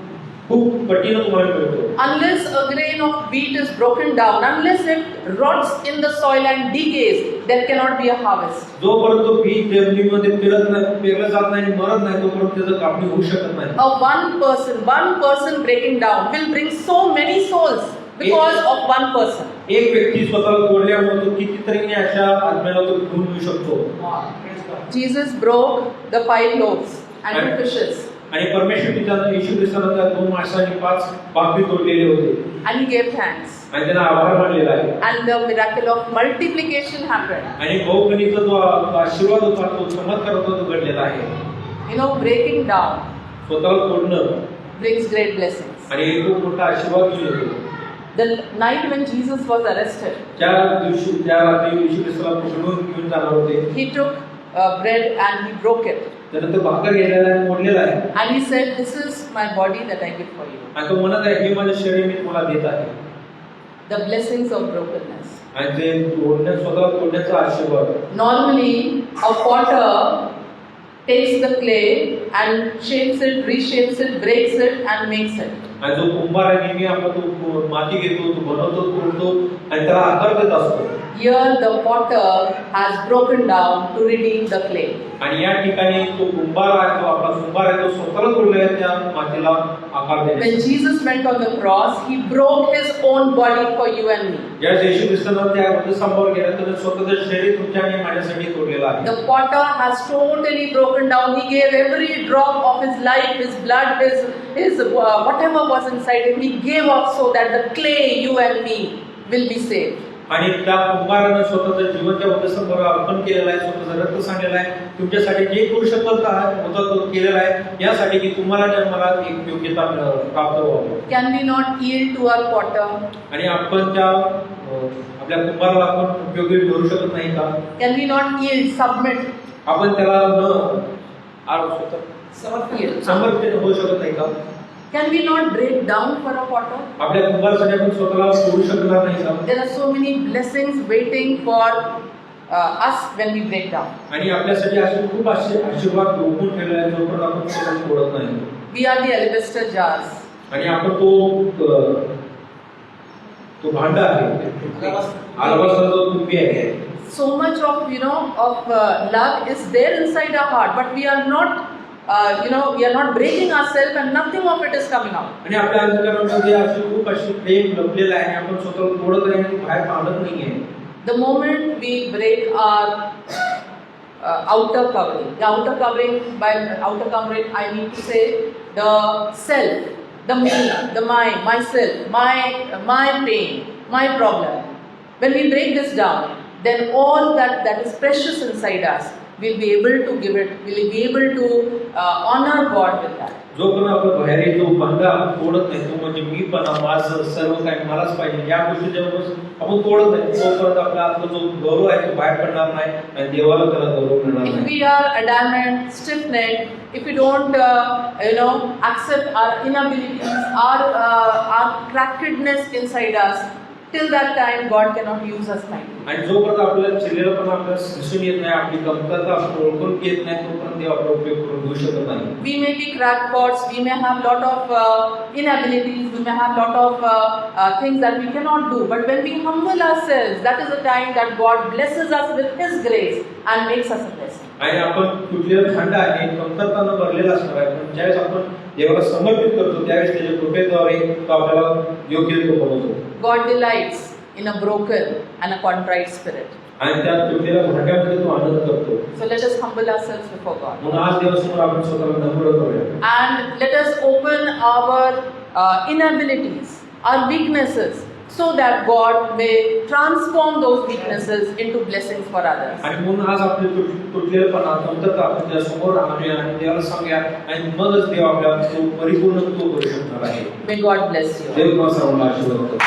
खूप पटीनं तुम्हाला मिळतो. Unless a grain of wheat is broken down, unless it rots in the soil and decays, there cannot be a harvest. जोपर्यंत बीज जमिनीमध्ये पेरलं जात नाही आणि मरत नाही तोपर्यंत त्याचं कापणी होऊ शकत नाही. One person breaking down will bring so many souls because of one person. एक व्यक्ती स्वतःला तोडल्यामुळे तो कितीतरी अशा आत्म्याला तो घेऊन येऊ शकतो. Jesus broke the 5 loaves and 2 fishes. आणि परमेश्वर त्यानं येशू ख्रिस्तानं त्या 2 मासे आणि 5 भाकरी तोडलेले होते. And he gave thanks. आणि त्यांना आभार मानलेला आहे. And the miracle of multiplication happened. आणि बहुगणित जो आशीर्वाद होता तो चमत्कार होता तो घडलेला आहे. Breaking down स्वतःला तोडणं brings great blessings. आणि खूप मोठा आशीर्वाद घेऊन येतो. The night when Jesus was arrested, त्या रात्री येशू ख्रिस्ताला पकडून घेऊन जाणार होते. he took bread and he broke it. त्यानंतर भाकर घेतलेला आहे, मोडलेला आहे. And he said, "This is my body that I give for you." आणि तो म्हणत आहे हे माझे शरीर मी तुम्हाला देत आहे. The blessings of brokenness. आणि ते स्वतःला तोडण्याचा आशीर्वाद. Normally, a potter takes the clay and shapes it, reshapes it, breaks it and makes it. आणि जो कुंभार आहे नेहमी आपला तो माती घेतो, तो बनवतो, तोडतो आणि त्याला आकार देत असतो. Here the potter has broken down to redeem the clay. आणि या ठिकाणी तो कुंभार आहे, तो आपला कुंभार आहे, तो स्वतःला तोडलाय त्या मातीला आकार देण्यासाठी. When Jesus went on the cross, he broke his own body for you and me. ज्या येशू ख्रिस्तानं त्या वधस्तंभावर गेला, त्याने स्वतःचं शरीर तुमच्या आणि माझ्यासाठी तोडलेलं आहे. The potter has totally broken down. He gave every drop of his life, his blood, his whatever was inside him. He gave up so that the clay, you and me, will be saved. आणि त्या कुंभारानं स्वतःचं जीवन त्या वधस्तंभावर अर्पण केलेलं आहे, स्वतःचं रक्त सांडलेलं आहे, तुमच्यासाठी जे करू शकत होता तो केलेला आहे, यासाठी की तुम्हाला आणि मला एक योग्यता प्राप्त व्हावी. Can we not yield to our potter? आणि आपण त्या आपल्या कुंभाराला आपण उपयोगी ठरू शकत नाही का? Can we not yield, submit? आपण त्याला समर्पित होऊ शकत नाही का? Can we not break down for a potter? आपल्या कुंभारासाठी आपण स्वतःला तोडू शकणार नाही का? There are so many blessings waiting for us when we break down. आणि आपल्यासाठी असे खूप आशीर्वाद रोखून ठेवले आहेत जोपर्यंत आपण स्वतःला तोडत नाही. We are the alabaster jars. आणि आपण तो भांडा आहे, अलबास्टरचा तुंबी आहे. So much of love is there inside our heart, but we are not we are not breaking ourselves and nothing of it is coming out. आणि आपल्या अंतःकरणामध्ये खूप प्रेम लपलेलं आहे आणि आपण स्वतःला तोडत नाही आणि बाहेर काढत नाहीये. The moment we break our outer covering, by outer covering I need to say the self, the me, the mind, myself, my pain, my problem. When we break this down, then all that is precious inside us, we'll be able to give it, we'll be able to honor God with that. जो पण आपण बाहेर येतो बंगा आपण तोडत नाही, तो म्हणजे मी पण माझं सर्व काही मलाच पाहिजे या गोष्टी जेव्हा आपण तोडत नाही तोपर्यंत आपला आतला जो गौरव आहे तो बाहेर पडणार नाही आणि देवाला त्याला गौरव मिळणार नाही. If we are adamant, stiff-necked, if we don't accept our inabilities, our crackedness inside us, till that time God cannot use us mightily. आणि जोपर्यंत आपल्याला चिरलेलं पण आपल्याला दिसून येत नाही, आपली कमतरता आपण ओळखून घेत नाही, तोपर्यंत देव आपला उपयोग करून घेऊ शकत नाही. We may be crackpots, we may have lot of inabilities, we may have lot of things that we cannot do, but when we humble ourselves, that is the time that God blesses us with His grace and makes us a blessing. आणि आपण कुठल्याही खंड आहे कमतरतानं भरलेला असणार आहे, पण ज्यावेळेस आपण देवाला समर्पित करतो त्यावेळेस त्याच्या कृपेद्वारे तो आपल्याला योग्य तो बनवतो. God delights in a broken and a contrite spirit. आणि त्या तुटलेल्या भांड्यामध्ये तो आनंद करतो. So let us humble ourselves before God. म्हणून आज देवासमोर आपण स्वतःला नम्र करूया. And let us open our inabilities, our weaknesses, so that God may transform those weaknesses into blessings for others. आणि म्हणून आज आपले तुटलेलेपणा कमतरता आपण त्या समोर आणूया आणि देवाला सांगूया आणि मगच देव आपल्याला तो परिपूर्ण तो करू शकणार आहे. May God bless you. देव तुम्हाला सर्वांना आशीर्वाद करो.